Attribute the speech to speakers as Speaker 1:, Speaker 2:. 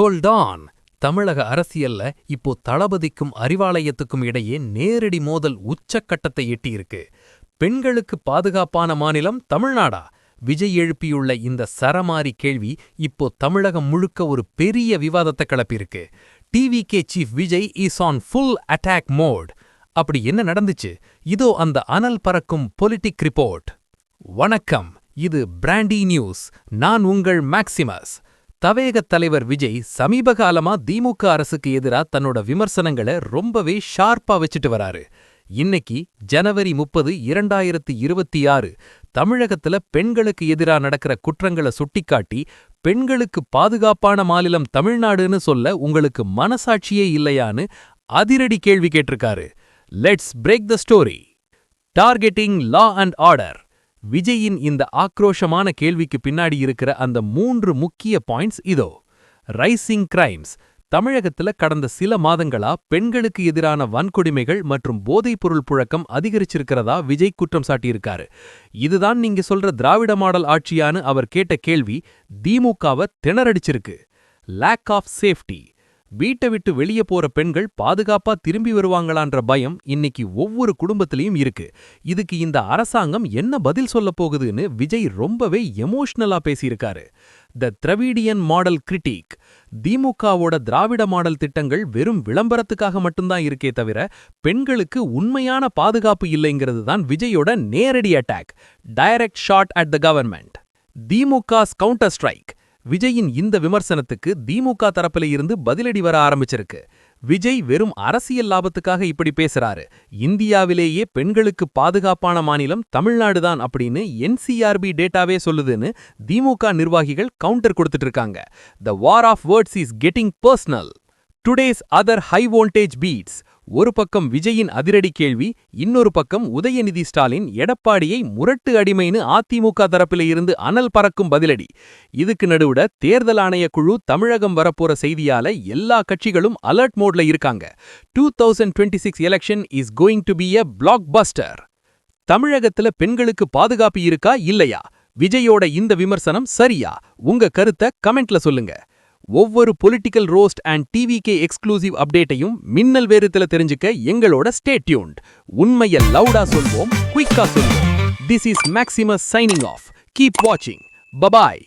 Speaker 1: Hold on. தமிழக அரசியல்ல இப்போ தளபதிக்கும் அறிவாலயத்துக்கும் இடையே நேரடி மோதல் உச்சக்கட்டத்தை எட்டியிருக்கு. பெண்களுக்கு பாதுகாப்பான மாநிலம் தமிழ்நாடா? விஜய் எழுப்பியுள்ள இந்த சரமாரி கேள்வி இப்போ தமிழகம் முழுக்க ஒரு பெரிய விவாதத்தை கிளப்பியிருக்கு. TVK chief Vijay is on full attack mode. அப்படி என்ன நடந்துச்சு? இதோ அந்த அனல் பறக்கும் பொலிட்டிக் ரிப்போர்ட். வணக்கம், இது பிராண்டி நியூஸ். நான் உங்கள் மேக்சிமஸ். தவேகத் தலைவர் விஜய் சமீப காலமா திமுக அரசுக்கு எதிரா தன்னோட விமர்சனங்களை ரொம்பவே ஷார்ப்பா வச்சுட்டு வராரு. இன்னைக்கு ஜனவரி 30, 2026 தமிழகத்துல பெண்களுக்கு எதிரா நடக்கிற குற்றங்களை சுட்டிக்காட்டி பெண்களுக்கு பாதுகாப்பான மாநிலம் தமிழ்நாடுன்னு சொல்ல உங்களுக்கு மனசாட்சியே இல்லையான்னு அதிரடி கேள்வி கேட்டிருக்காரு. Let's break the story. Targeting law and order. விஜயின் இந்த ஆக்ரோஷமான கேள்விக்கு பின்னாடி இருக்கிற அந்த 3 முக்கிய பாயிண்ட்ஸ் இதோ. Rising crimes. தமிழகத்துல கடந்த சில மாதங்களா பெண்களுக்கு எதிரான வன்கொடுமைகள் மற்றும் போதைப்பொருள் புழக்கம் அதிகரிச்சிருக்கிறதா விஜய் குற்றம் சாட்டியிருக்காரு. இதுதான் நீங்க சொல்ற திராவிட மாடல் ஆட்சியான்னு அவர் கேட்ட கேள்வி திமுகவை திணறடிச்சிருக்கு. Lack of safety. வீட்டை விட்டு வெளியே போற பெண்கள் பாதுகாப்பா திரும்பி வருவாங்களான்ற பயம் இன்னைக்கு ஒவ்வொரு குடும்பத்திலையும் இருக்கு. இதுக்கு இந்த அரசாங்கம் என்ன பதில் சொல்ல போகுதுன்னு விஜய் ரொம்பவே எமோஷனலா பேசியிருக்காரு. த திராவிடியன் மாடல் கிரிட்டிக். திமுகவோட திராவிட மாடல் திட்டங்கள் வெறும் விளம்பரத்துக்காக மட்டும்தான் இருக்கே தவிர பெண்களுக்கு உண்மையான பாதுகாப்பு இல்லைங்கிறது தான் விஜயோட நேரடி attack. Direct shot at the government. DMK's counter strike. விஜயின் இந்த விமர்சனத்துக்கு திமுக தரப்பில இருந்து பதிலடி வர ஆரம்பிச்சிருக்கு. விஜய் வெறும் அரசியல் லாபத்துக்காக இப்படி பேசுறாரு. இந்தியாவிலேயே பெண்களுக்கு பாதுகாப்பான மாநிலம் தமிழ்நாடுதான் அப்படின்னு NCRB டேட்டாவே சொல்லுதுன்னு திமுக நிர்வாகிகள் கவுண்டர் கொடுத்துட்டு இருக்காங்க. The war of words is getting personal. Today's other high voltage beats. ஒரு பக்கம் விஜயின் அதிரடி கேள்வி, இன்னொரு பக்கம் உதயநிதி ஸ்டாலின் எடப்பாடியை முரட்டு அடிமைன்னு அதிமுக தரப்பில இருந்து அனல் பறக்கும் பதிலடி. இதுக்கு நடுவுட தேர்தல் ஆணைய குழு தமிழகம் வரப்போற செய்தியால எல்லா கட்சிகளும் அலர்ட் மோட்ல இருக்காங்க. 2026 election is going to be a blockbuster. தமிழகத்துல பெண்களுக்கு பாதுகாப்பு இருக்கா இல்லையா? விஜயோட இந்த விமர்சனம் சரியா? உங்க கருத்தை கமெண்ட்ல சொல்லுங்க. ஒவ்வொரு political roast and TVK exclusive அப்டேட்டையும் மின்னல் வேறுத்துல தெரிஞ்சுக்க எங்களோட ஸ்டே டியூன்ட். உண்மையை லவுடா சொல்வோம், குயிக்கா சொல்வோம். This is Maximus signing off. Keep வாட்சிங். பபாய்.